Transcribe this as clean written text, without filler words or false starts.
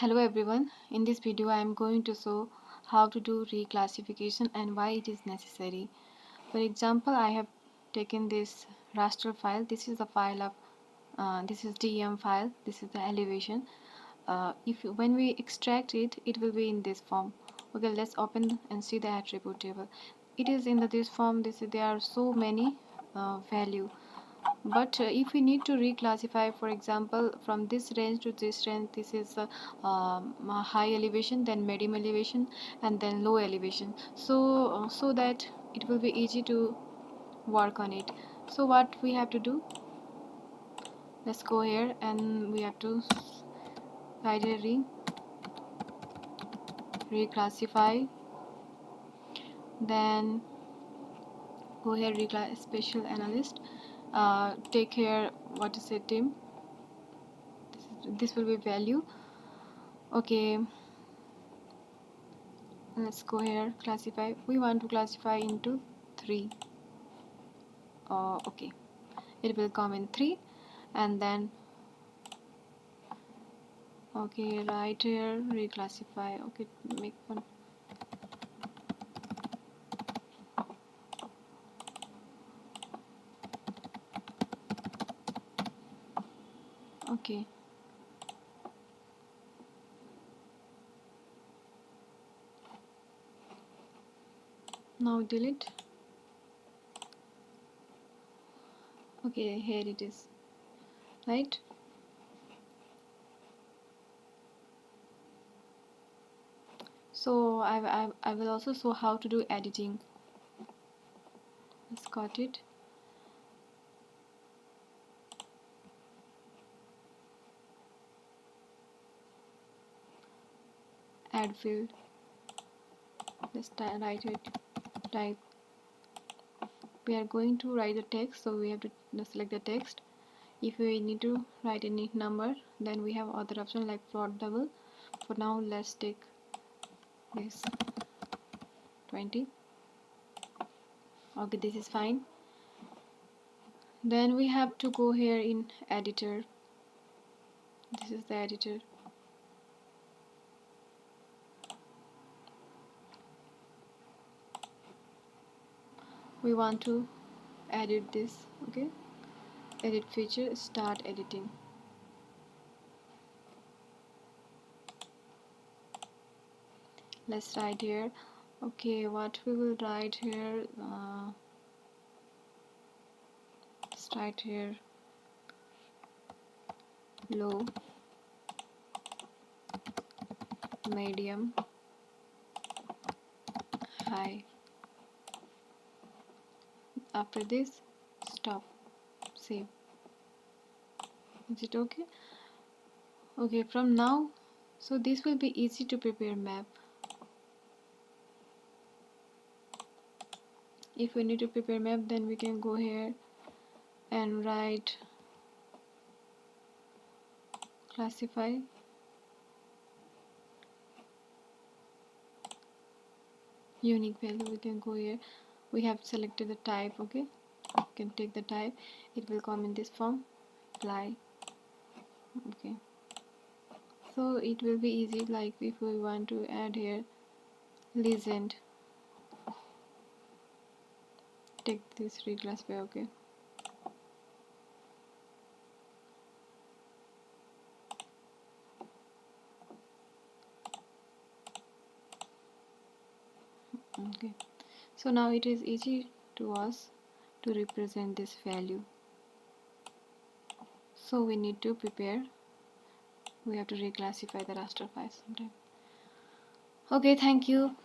Hello everyone, in this video I am going to show how to do reclassification and why it is necessary. For example, I have taken this raster file. This is the file of this is DEM file. This is the elevation. When we extract it, it will be in this form. Okay, let's open and see the attribute table. It is in this form. There are so many value. But if we need to reclassify, for example, from this range to this range, this is a high elevation, then medium elevation, and then low elevation. So that it will be easy to work on it. So what we have to do? Let's go here, and we have to write a reclassify. Then go here, special analyst. Take here. What is it, team? This will be value. Okay, let's go here, classify. We want to classify into 3. Okay, it will come in 3, and then okay, right here, reclassify. Okay, make one. Okay, now delete. Okay, here it is, right? So I will also show how to do editing. Let's cut it. Add field. Let's write it. Type. We are going to write the text, so we have to select the text. If we need to write any number, then we have other option like float double. For now, let's take this 20. Okay, this is fine. Then we have to go here in editor. This is the editor. We want to edit this. Okay, edit feature, start editing. Let's write here. Okay, what we will write here, let's write here low, medium, high. After this, stop, save. Is it okay? Okay, from now, so this will be easy to prepare map. If we need to prepare map, then we can go here and write classify. Unique value, we can go here. We have selected the type. Okay, you can take the type. It will come in this form. Apply. Okay, so it will be easy. Like if we want to add here legend, take this reclassify. Okay, okay, so now it is easy to us to represent this value. So we need to prepare, we have to reclassify the raster file sometime. Okay, thank you.